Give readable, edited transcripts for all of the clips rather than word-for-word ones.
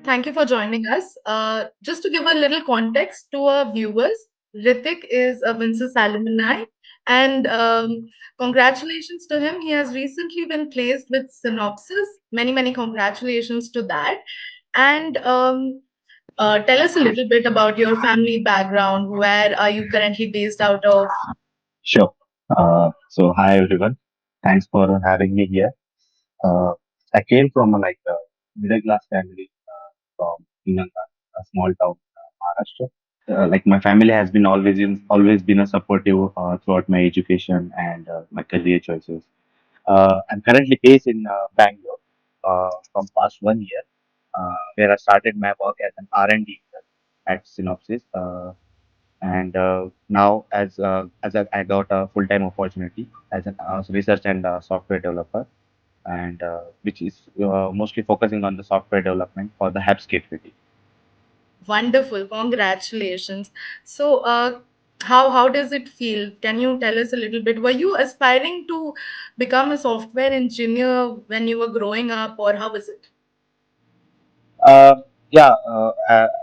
Thank you for joining us. Just to give a little context to our viewers, Hrithik is a Vinsys alumni, and congratulations to him. He has recently been placed with Synopsys. Many congratulations to that. And tell us a little bit about your family background. Where are you currently based out of? Sure. Hi everyone. Thanks for having me here. Uh, I came from a middle class family from a small town, Maharashtra. My family has been always been a supportive throughout my education and my career choices. I'm currently based in Bangalore from past 1 year, where I started my work as an R&D at Synopsys. And now I got a full time opportunity as an research and software developer, and which is mostly focusing on the software development for the HAPS capability. Wonderful, congratulations. So, how does it feel? Can you tell us a little bit? Were you aspiring to become a software engineer when you were growing up, or how is it? Uh,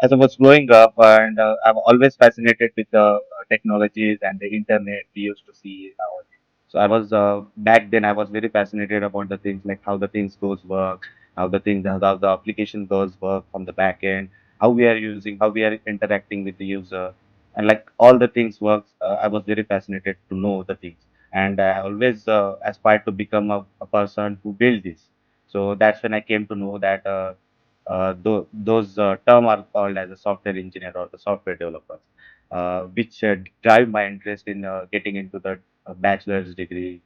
as I was growing up, and I'm always fascinated with the technologies and the internet we used to see nowadays. So I was back then. I was very fascinated about the things like how the things goes work, how the application goes work from the back end, how we are using, how we are interacting with the user, and like all the things works. I was very fascinated to know the things, and I always aspired to become a person who build this. So that's when I came to know that. Those term are called as a software engineer or the software developers, which drive my interest in getting into the bachelor's degree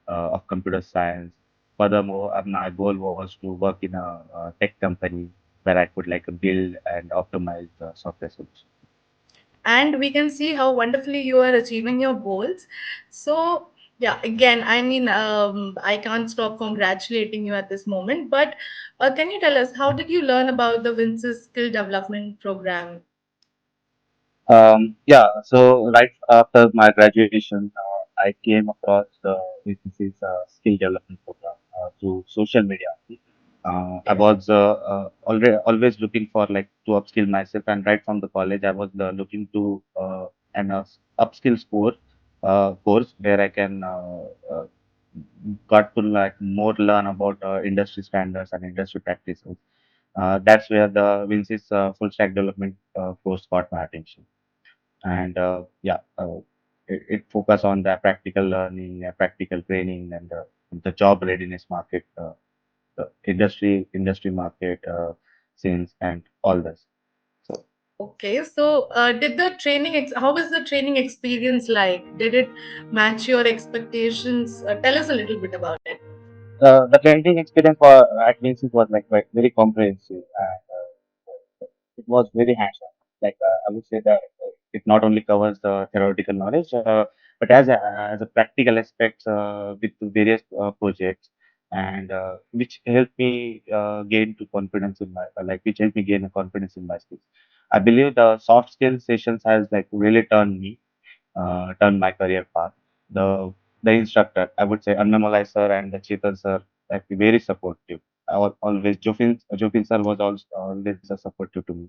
of computer science. Furthermore, my goal was to work in a tech company where I could like build and optimize the software solution. And we can see how wonderfully you are achieving your goals. So, yeah, again, I mean, I can't stop congratulating you at this moment. But can you tell us how did you learn about the Vince's skill development program? So right after my graduation, I came across the Vinsys skill development program through social media. I was already always looking for like to upskill myself, and right from the college, I was looking to upskill course where I can got to like more learn about industry standards and industry practices. That's where the Vinsys full stack development course got my attention, and it focus on the practical learning, practical training, and the job readiness market, the industry market scenes, and all this. So Okay, so did the how was the training experience like? Did it match your expectations? Tell us a little bit about it. the training experience for at Vinsys was like very comprehensive, and it was very hands-on. I would say that it not only covers the theoretical knowledge, but as a practical aspects with various projects, and which helped me gain to confidence in my which helped me gain a confidence in my skills. I believe the soft skill sessions has like really turned my career path. The the instructor, I would say, Annamalai sir and the Chetan sir, like very supportive. I was always Jofin sir was also always supportive to me,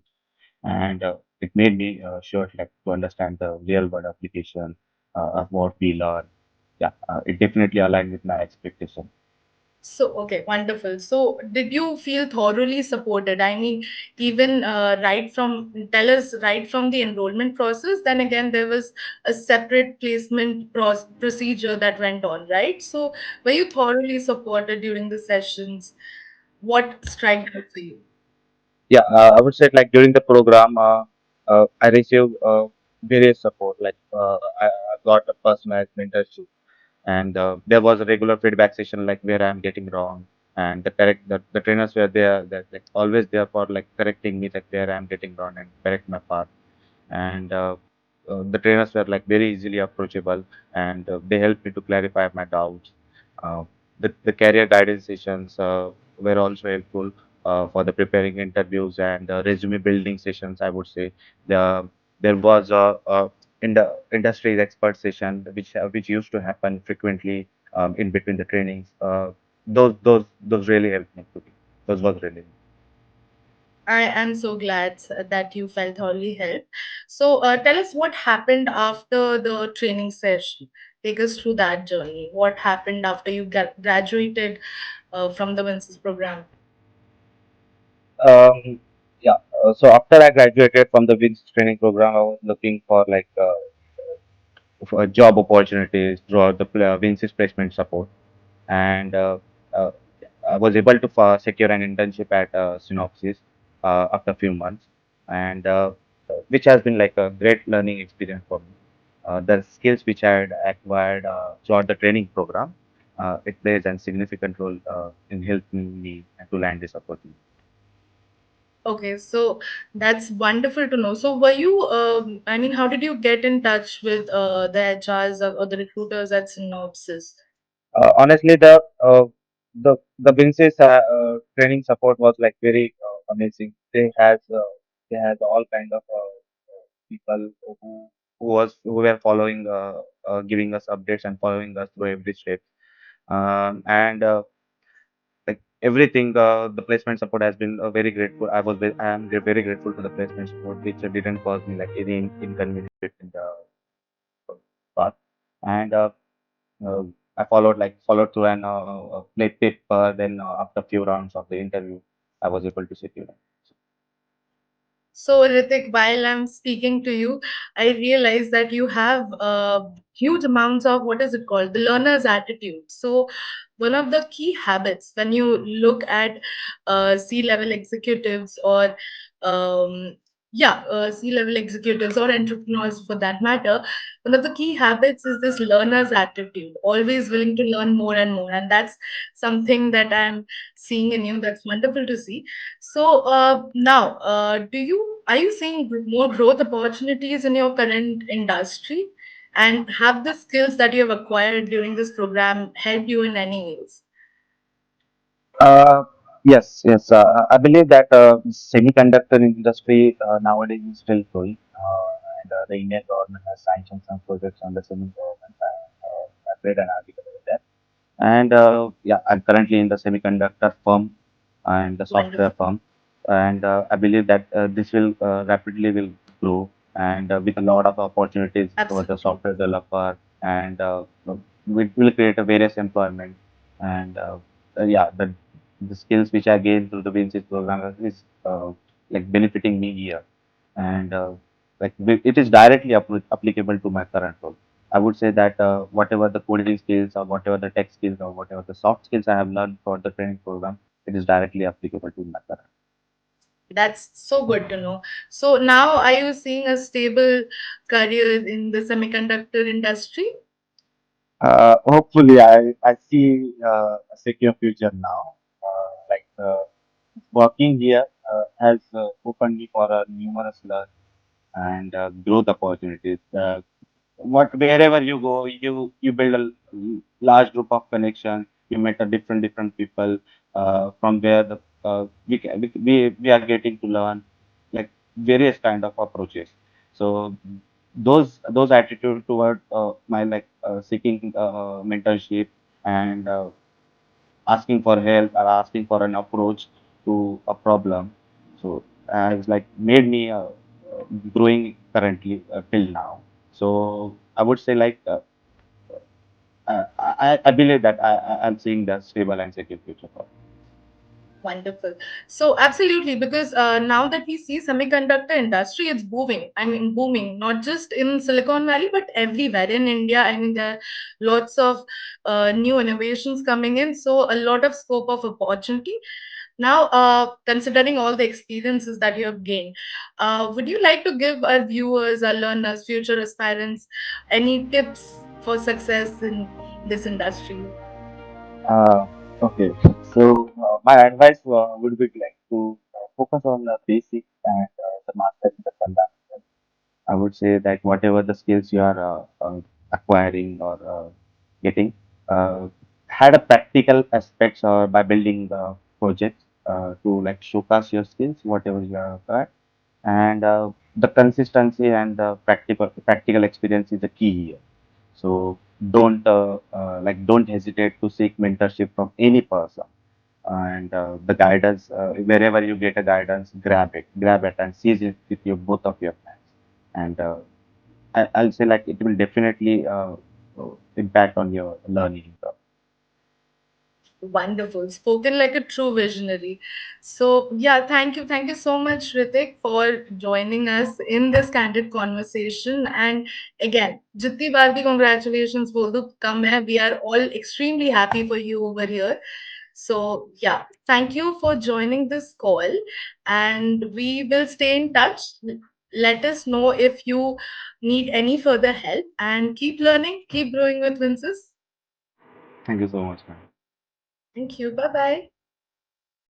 and it made me sure like to understand the real world application of what we learn. It definitely aligned with my expectation. So, okay, wonderful. So, did you feel thoroughly supported? I mean, even tell us right from the enrollment process, then again, there was a separate placement procedure that went on, right? So, were you thoroughly supported during the sessions? What struck out for you? I would say like during the program, I received various support. I got a personalized mentorship, and there was a regular feedback session like where I'm getting wrong, and the trainers were there that like always there for like correcting me like where I'm getting wrong and correct my path, and the trainers were like very easily approachable, and they helped me to clarify my doubts. uh, the career guidance sessions were also helpful for the preparing interviews and resume building sessions, I would say. There was a in the industry expert session which used to happen frequently in between the trainings. Those really helped me to be. Those was really. I am so glad that you felt thoroughly helped. So, tell us what happened after the training session. Take us through that journey. What happened after you graduated from the Vinsys program? Um, yeah. So after I graduated from the WINS training program, I was looking for like for job opportunities throughout the WINS's placement support, and uh, I was able to secure an internship at Synopsys after a few months, and which has been like a great learning experience for me. The skills which I had acquired throughout the training program, it plays a significant role in helping me to land this opportunity. Okay, so that's wonderful to know. So, were you, I mean, how did you get in touch with the HRs or the recruiters at Synopsys? Honestly, the Vinsys training support was like very amazing. They has all kind of people who were following giving us updates and following us through every step. And like everything, the placement support has been very grateful. I am very grateful to the placement support, which didn't cause me like any inconvenience in the path. And uh, I followed through and played paper. Then after a few rounds of the interview, I was able to secure it. So, Hrithik, while I'm speaking to you, I realize that you have huge amounts of what is it called? The learner's attitude. So, one of the key habits when you look at C-level executives or C-level executives or entrepreneurs for that matter, one of the key habits is this learner's attitude, always willing to learn more and more. And that's something that I'm seeing in you. That's wonderful to see. So now, do you are you seeing more growth opportunities in your current industry, and have the skills that you have acquired during this program helped you in any ways? Uh, yes, yes. I believe that semiconductor industry nowadays is still growing, and the Indian government has sanctioned some projects on the semi government. I read an article about that. And yeah, I'm currently in the semiconductor firm and the software Wonderful. firm, and I believe that this will rapidly will grow and with a lot of opportunities for the Absolutely. software developer, and will create a various employment. And yeah, the skills which I gained through the Vinsys program is like benefiting me here, and it is directly applicable to my current role. I would say that whatever the coding skills or whatever the tech skills or whatever the soft skills I have learned for the training program, it is directly applicable to my current. That's so good to know. So now, are you seeing a stable career in the semiconductor industry? Hopefully, I see a secure future now. Working here has opened me for numerous learn and growth opportunities. Wherever you go, you build a large group of connections. You met a different people from where we are getting to learn like various kind of approaches. So those attitude toward my seeking mentorship and asking for help or asking for an approach to a problem. So has like made me growing currently till now. So I would say I believe that I'm seeing the stable and secure future for. Wonderful. So absolutely, because now that we see semiconductor industry, it's booming. I mean, booming not just in Silicon Valley, but everywhere in India. I mean, there are lots of new innovations coming in. So a lot of scope of opportunity. Now, considering all the experiences that you have gained, would you like to give our viewers, our learners, future aspirants, any tips for success in this industry? Uh, okay, so my advice would be like to focus on the basics and the mastering the fundamentals. I would say that whatever the skills you are acquiring or getting, uh, had a practical aspects or by building the projects to like showcase your skills, whatever you are acquired, and the consistency and the practical experience is the key here. So don't hesitate to seek mentorship from any person. and the guidance, wherever you get a guidance, grab it and seize it with your both of your hands. And I'll say like it will definitely impact on your learning. Wonderful. Spoken like a true visionary. So, yeah, thank you so much, Hrithik, for joining us in this candid conversation. And again, Jitni baar bhi congratulations, bol do kam hai. We are all extremely happy for you over here. So, yeah, thank you for joining this call. And we will stay in touch. Let us know if you need any further help and keep learning, keep growing with Vinsys. Thank you so much, man. Thank you. Bye bye.